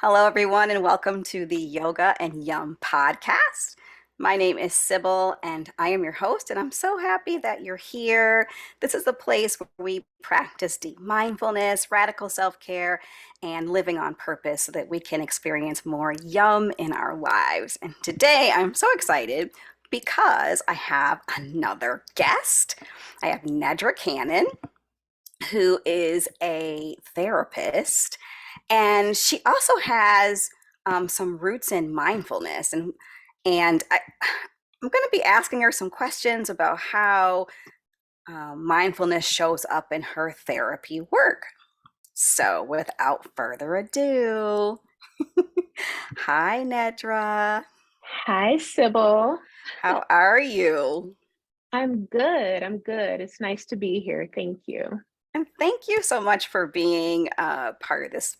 Hello, everyone, and welcome to the Yoga and Yum podcast. My name is Sybil, and I am your host, and I'm so happy that you're here. This is the place where we practice deep mindfulness, radical self care, and living on purpose so that we can experience more yum in our lives. And today I'm so excited because I have another guest. I have Nedra Cannon, who is a therapist, and she also has some roots in mindfulness. I'm going to be asking her some questions about how mindfulness shows up in her therapy work. So, without further ado, hi, Nedra. Hi, Sybil. How are you? I'm good. I'm good. It's nice to be here. Thank you. And thank you so much for being part of this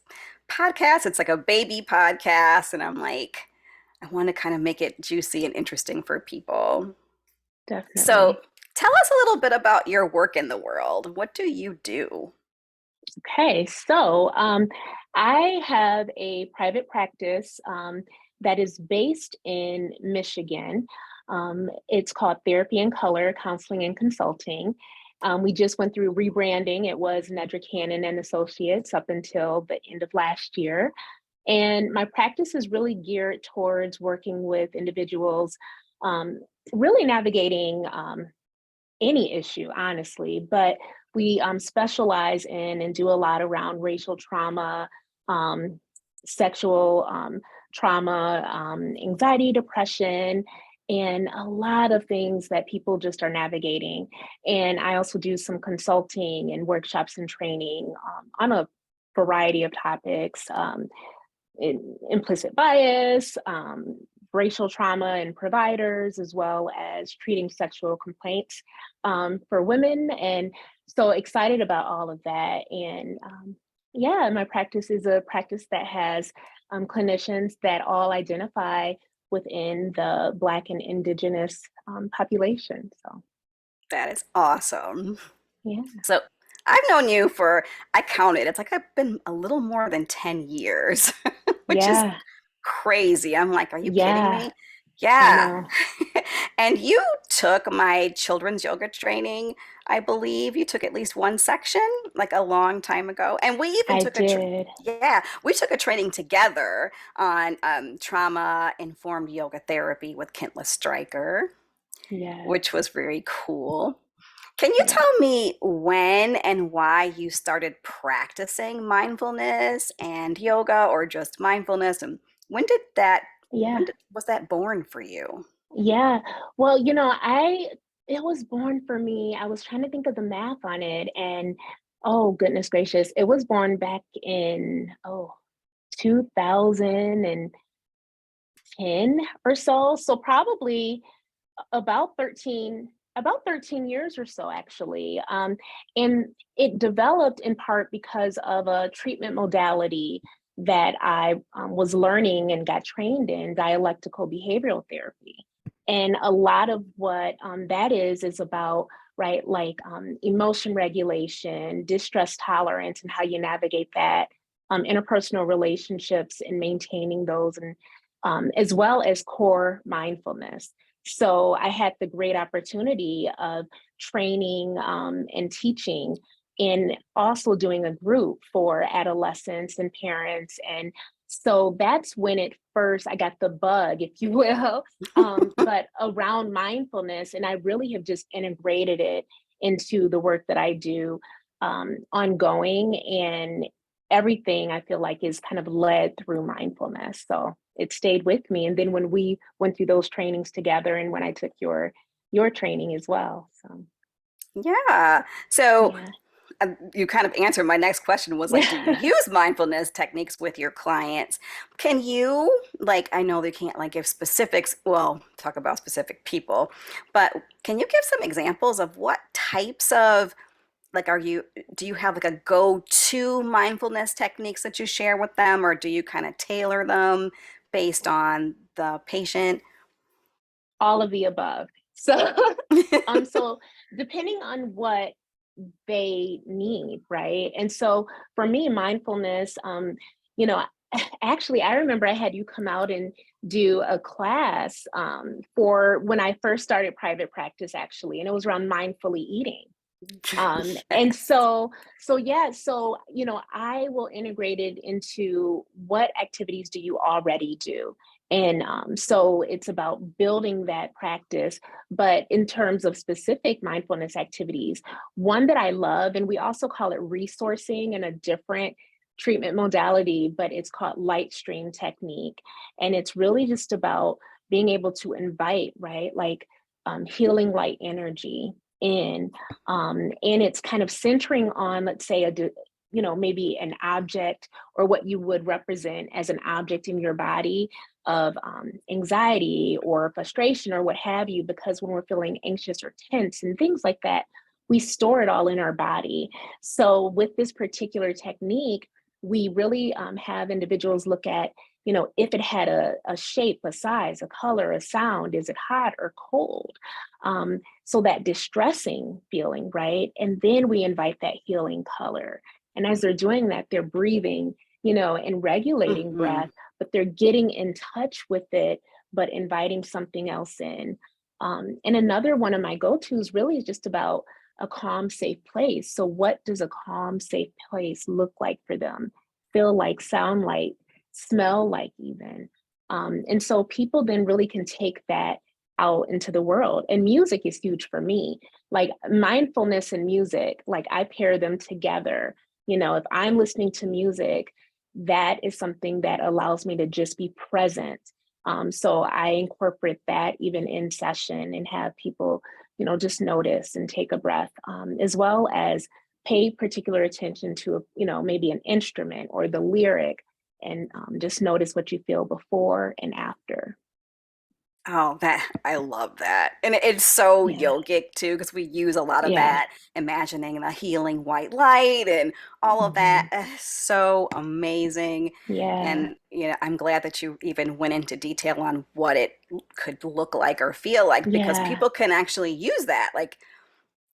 podcast. It's like a baby podcast, and I want to kind of make it juicy and interesting for people. So, Definitely. tell us a little bit about your work in the world. What do you do? Okay, I have a private practice that is based in Michigan. It's called Therapy in Color Counseling and Consulting. We just went through rebranding. It was Nedra Cannon and Associates up until the end of last year. And my practice is really geared towards working with individuals, um, really navigating any issue, honestly. But we specialize in and do a lot around racial trauma, um, sexual trauma, anxiety, depression, and a lot of things that people just are navigating. And I also do some consulting and workshops and training on a variety of topics. Implicit bias, racial trauma and providers, as well as treating sexual complaints for women. And so excited about all of that. And yeah, my practice is a practice that has clinicians that all identify within the Black and Indigenous population. So, That is awesome. yeah. So, I've known you for, I counted, it's like I've been a little more than 10 years, which is Yeah. crazy. I'm like, are you kidding Yeah. me? I Yeah. know. And you took my children's yoga training. I believe you took at least one section like a long time ago. And we even I took did. yeah, we took a training together on trauma informed yoga therapy with Kentless Stryker, Yes. which was very cool. Can you Yeah. tell me when and why you started practicing mindfulness and yoga, or just mindfulness, and when did that Yeah. was that born for you? Yeah. Well, it was born for me. I was trying to think of the math on it, and oh goodness gracious, it was born back in 2010 or so. So probably about 13 years or so actually. And it developed in part because of a treatment modality that I was learning and got trained in, dialectical behavioral therapy. And a lot of what that is about, right, like emotion regulation, distress tolerance, and how you navigate that, interpersonal relationships and maintaining those, and as well as core mindfulness. So I had the great opportunity of training and teaching, and also doing a group for adolescents and parents. And so that's when I got the bug, if you will, but around mindfulness. And I really have just integrated it into the work that I do ongoing. And everything I feel like is kind of led through mindfulness. So it stayed with me. And then when we went through those trainings together, and when I took your training as well. So Yeah. So yeah. you kind of answered my next question, was like, do you use mindfulness techniques with your clients? Can you, like, I know they can't like give specifics, well, talk about specific people, but can you give some examples of what types of, like, do you have like a go-to mindfulness techniques that you share with them, or do you kind of tailor them based on the patient? All of the above. So so depending on what they need, right? And so for me, mindfulness, you know, Actually, I remember I had you come out and do a class for when I first started private practice, actually, and it was around mindfully eating. And Yes. so yeah, so I will integrate it into what activities do you already do. And so it's about building that practice. But in terms of specific mindfulness activities, one that I love, and we also call it resourcing in a different treatment modality, but it's called light stream technique. And it's really just about being able to invite, right? Like healing light energy in, and it's kind of centering on, let's say, maybe an object or what you would represent as an object in your body of anxiety or frustration or what have you, because when we're feeling anxious or tense and things like that, we store it all in our body. So with this particular technique, we really have individuals look at, if it had a shape, a size, a color, a sound, is it hot or cold? So that distressing feeling, right? And then we invite that healing color. And as they're doing that, they're breathing, and regulating Hmm. breath, but they're getting in touch with it, but inviting something else in. And another one of my go-tos really is just about a calm, safe place. So, what does a calm, safe place look like for them? Feel like, sound like, smell like, even. And so people then really can take that out into the world. And music is huge for me. Like mindfulness and music, like I pair them together. If I'm listening to music, that is something that allows me to just be present. So I incorporate that even in session and have people, just notice and take a breath, as well as pay particular attention to, maybe an instrument or the lyric, and just notice what you feel before and after. Oh, that I love that. And it's so Yeah. yogic too, because we use a lot of Yeah. that, imagining the healing white light and all of that. Mhm. So amazing. Yeah. And I'm glad that you even went into detail on what it could look like or feel like, because Yeah. people can actually use that, like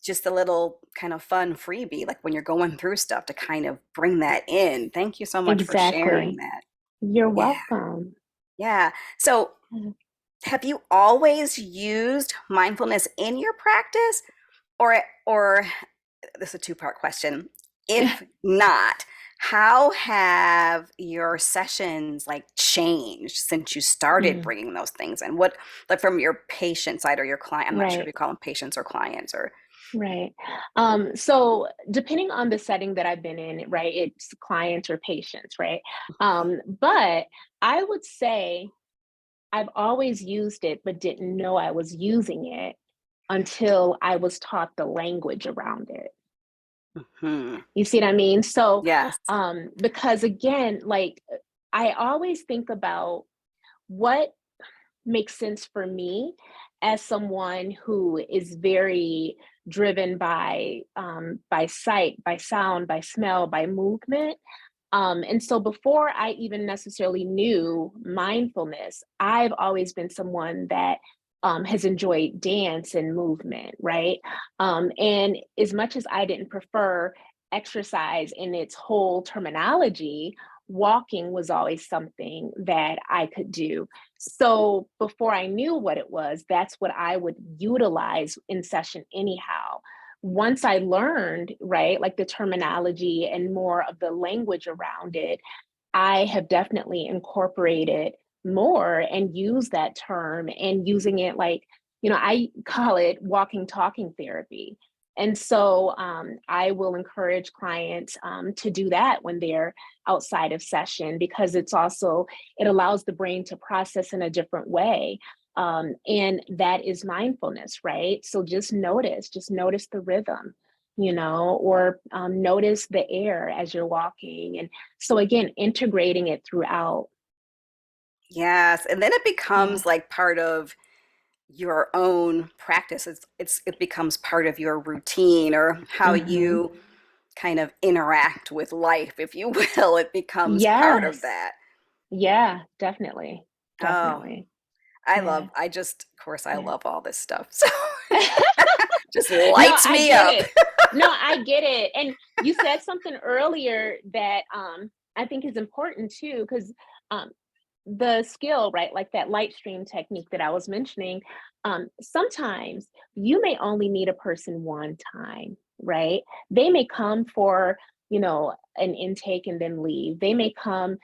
just a little kind of fun freebie, like when you're going through stuff to kind of bring that in. Thank you so much for sharing Exactly. that. You're Yeah. welcome. Yeah. So have you always used mindfulness in your practice, or this is a two-part question. If not, how have your sessions like changed since you started Mm, bringing those things in? What, like from your patient side or your client? I'm not sure if right. you call them patients or clients or. Right. So depending on the setting that I've been in, right, it's clients or patients, right? But I would say I've always used it, but didn't know I was using it until I was taught the language around it. Hmm. You see what I mean? So, Yes. because again, like I always think about what makes sense for me as someone who is very driven by sight, by sound, by smell, by movement. And so before I even necessarily knew mindfulness, I've always been someone that has enjoyed dance and movement, right? And as much as I didn't prefer exercise in its whole terminology, walking was always something that I could do. So before I knew what it was, that's what I would utilize in session anyhow. Once I learned, right, like the terminology and more of the language around it, I have definitely incorporated more and used that term and using it like, I call it walking, talking therapy. And so I will encourage clients to do that when they're outside of session, because it allows the brain to process in a different way. And that is mindfulness, right? So just notice the rhythm, or notice the air as you're walking. And so again, integrating it throughout. Yes. And then it Yeah. becomes like part of your own practice. It becomes part of your routine or how Hmm. you kind of interact with life, if you will. It becomes part of Yes. that. Yeah, definitely. Oh, Definitely. I Yeah. love, I just, of course, I Yeah. love all this stuff. So just No, lights I me get up. it. No, I get it. And you said something earlier that I think is important too, because um, the skill, right, like that light stream technique that I was mentioning, sometimes you may only meet a person one time, right? They may come for, an intake and then leave. They may come,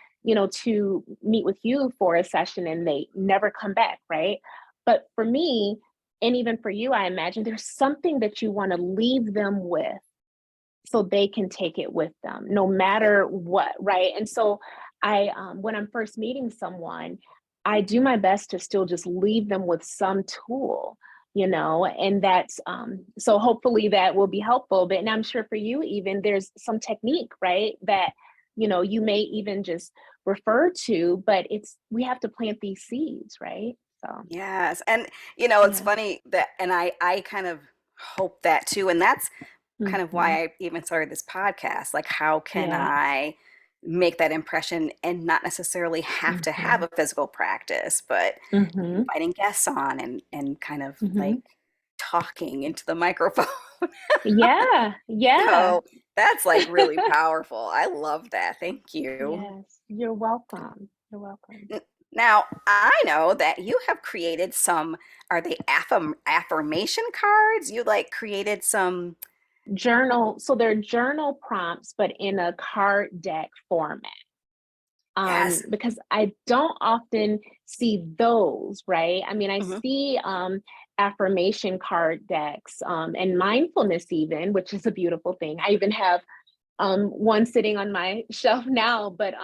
to meet with you for a session and they never come back, right? But for me, and even for you, I imagine there's something that you want to leave them with so they can take it with them no Right. matter what, right? And so I when I'm first meeting someone, I do my best to still just leave them with some tool, and that's so hopefully that will be helpful. But and I'm sure for you even there's some technique, right, that you may even just refer to, but it's we have to plant these seeds, right? So Yes. And it's yeah. funny that, and I kind of hope that too. And that's kind of Hmm. why I even started this podcast. Like, how can Yeah. I make that impression and not necessarily have to have Hmm. a physical practice, but Hmm. inviting guests on and kind of Hmm. like talking into the microphone. Yeah, yeah. So that's like really powerful. I love that. Thank you. Yes, you're welcome. You're welcome. N- Now, I know that you have created some, are they affirmation cards? You like created some, Journal, so they're journal prompts, but in a card deck format. yes. Because I don't often see those, right? I mean, I Hmm. see affirmation card decks and mindfulness, even, which is a beautiful thing. I even have one sitting on my shelf now, but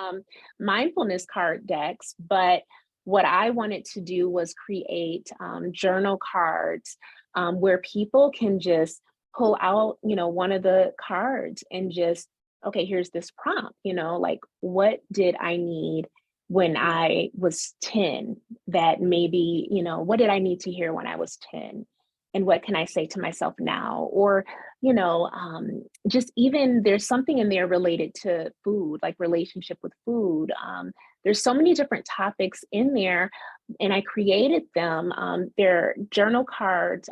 mindfulness card decks. But what I wanted to do was create journal cards where people can just pull out, one of the cards and just, okay, here's this prompt, like what did I need when I was 10 that maybe, what did I need to hear when I was 10? And what can I say to myself now? Or, just even there's something in there related to food, like relationship with food. There's so many different topics in there, and I created them. They're journal cards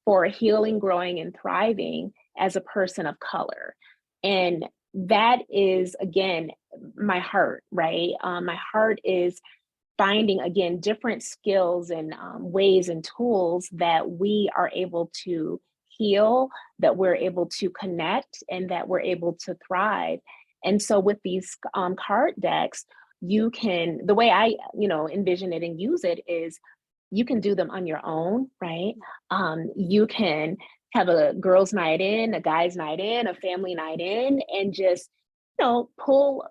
for healing, growing, and thriving as a person of color. And that is, again, my heart, right? My heart is finding again different skills and ways and tools that we are able to heal, that we're able to connect, and that we're able to thrive. And so with these card decks, you can, the way I envision it and use it is you can do them on your own, right? You can have a girls night in, a guys night in, a family night in, and just pull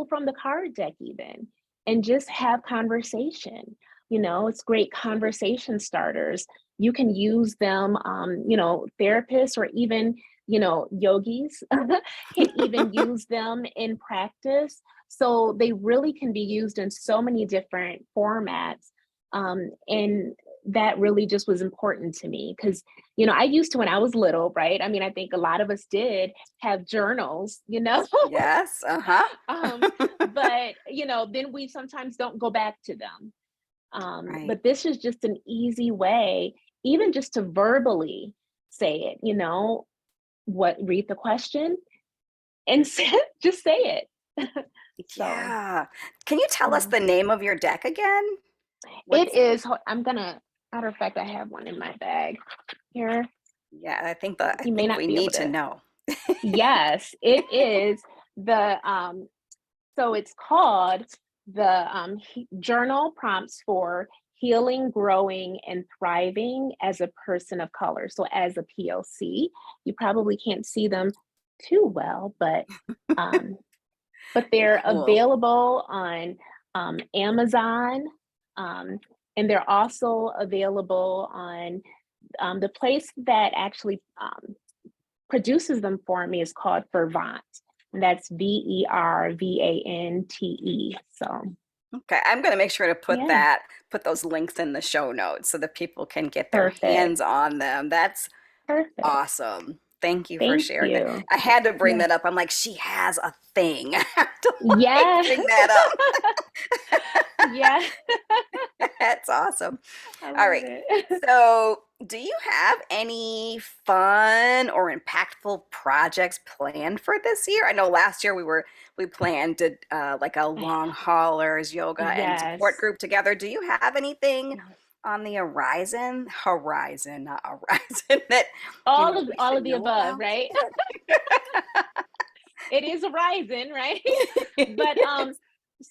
from the card deck even, and just have conversation. It's great conversation starters. You can use them, therapists or even, yogis can even use them in practice. So they really can be used in so many different formats. And that really just was important to me because, I used to when I was little, right? I mean, I think a lot of us did have journals, Yes. Uh-huh. um, but then we sometimes don't go back to them. Right. But this is just an easy way, even just to verbally say it, read the question and just say it. So Yeah. Can you tell us yeah, the name of your deck again? it What's is. I'm gonna, matter of fact, I have one in my bag here. Yeah, I You may think not we be able need to to. know. Yes, it is the so it's called the Journal Prompts for Healing, Growing, and Thriving as a Person of Color. So as a POC, you probably can't see them too well, um, but they're Cool. available on Amazon, um, and they're also available on the place that actually produces them for me is called Vervant. And that's Vervante. So Okay, I'm going to make sure to yeah, put those links in the show notes so that people can get their perfect. hands on them. That's Perfect. awesome. Thank you for Thank sharing that. you. I had to bring Yeah. that up. I'm like, she has a thing. I have to like Yes. bring that Yeah. up. That's awesome. I All love right. it. So Do you have any fun or impactful projects planned for this year? I know last year we planned to like a long haulers yoga and support Yes. group together. Do you have anything on the horizon, not horizon that we All should of the know above, about? right? It is a rising, right? But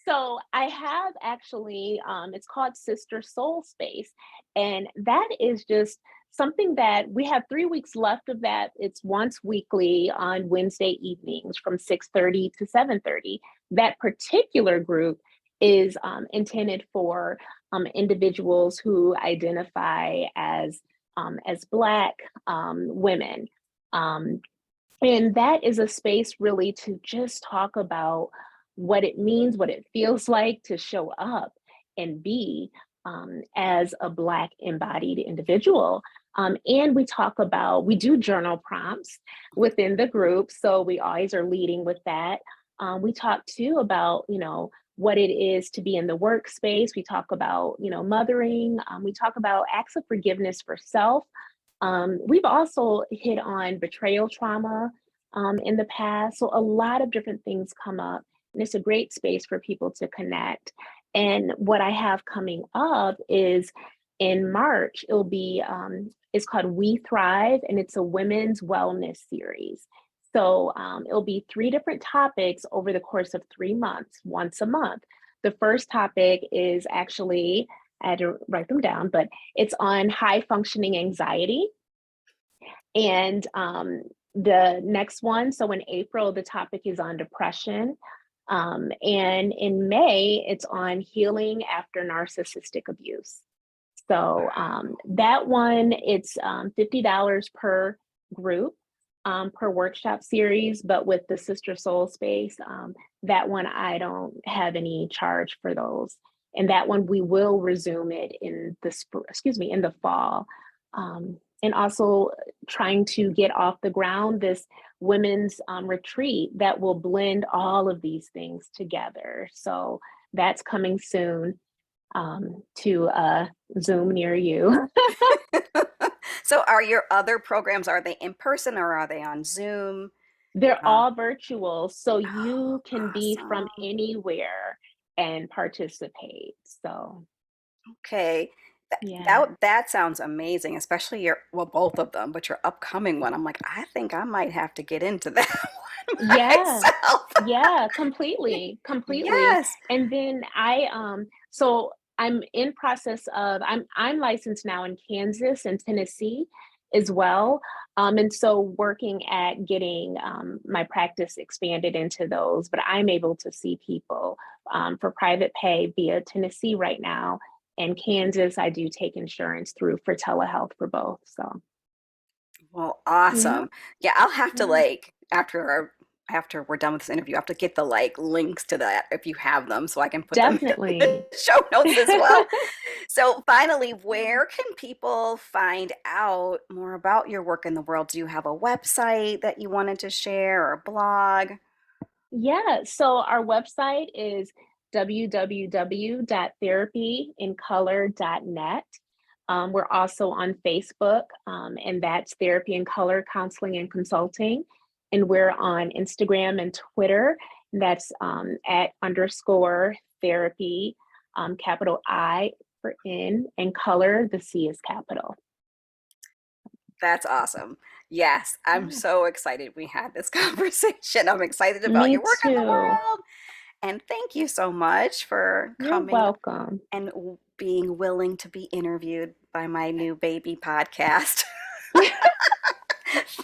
so I have actually it's called Sister Soul Space, and that is just something that we have 3 weeks left of that. It's once weekly on Wednesday evenings from 6:30 to 7:30. That particular group is intended for individuals who identify as Black women. Um, and that is a space really to just talk about what it means, what it feels like to show up and be as a Black embodied individual. And we do journal prompts within the group. So we always are leading with that. We talk too about, what it is to be in the workspace. We talk about, mothering. We talk about acts of forgiveness for self. We've also hit on betrayal trauma in the past. So a lot of different things come up, and it's a great space for people to connect. And what I have coming up is in March, it's called We Thrive, and it's a women's wellness series. So it'll be 3 different topics over the course of 3 months, once a month. The first topic is actually, I had to write them down, but it's on high functioning anxiety. And the next one, so in April, the topic is on depression. And in May, it's on healing after narcissistic abuse. So that one, it's $50 per group, per workshop series. But with the Sister Soul Space, that one, I don't have any charge for those. And that one, we will resume it in in the fall. And also trying to get off the ground this women's retreat that will blend all of these things together. So that's coming soon to Zoom near you. So are your other programs, are they in person or are they on Zoom? They're Uh, all virtual, so oh, you can be from awesome. anywhere and participate. So, Okay. yeah. That sounds amazing, especially both of them, but your upcoming one. I'm like, I think I might have to get into that one Yeah. myself. Yeah, completely, completely. Yes. And then so I'm in process of I'm licensed now in Kansas and Tennessee as well. And so working at getting my practice expanded into those, but I'm able to see people for private pay via Tennessee right now. And Kansas, I do take insurance through for telehealth for both. So Well, yeah, awesome. Yeah, I'll have to yeah, after we're done with this interview, I have to get the links to that if you have them so I can put them in the definitely. show notes as well. So finally, where can people find out more about your work in the world? Do you have a website that you wanted to share or a blog? Yeah, so our website is www.therapyincolor.net. We're also on Facebook, and that's Therapy in Color Counseling and Consulting. And we're on Instagram and Twitter. And that's at underscore therapy, capital I for in, and color, the C is capital. That's awesome. Yes, I'm Yeah. so excited we had this conversation. I'm excited about Me your work in the too. world. And thank you so much for You're coming welcome. and being willing to be interviewed by my new baby podcast.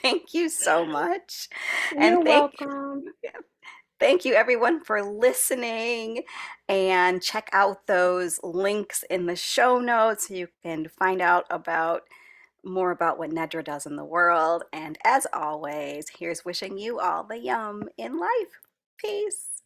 Thank you so much. You're And welcome. thank you everyone for listening, and check out those links in the show notes so you can find out about more about what Nedra does in the world. And as always, here's wishing you all the yum in life. Peace.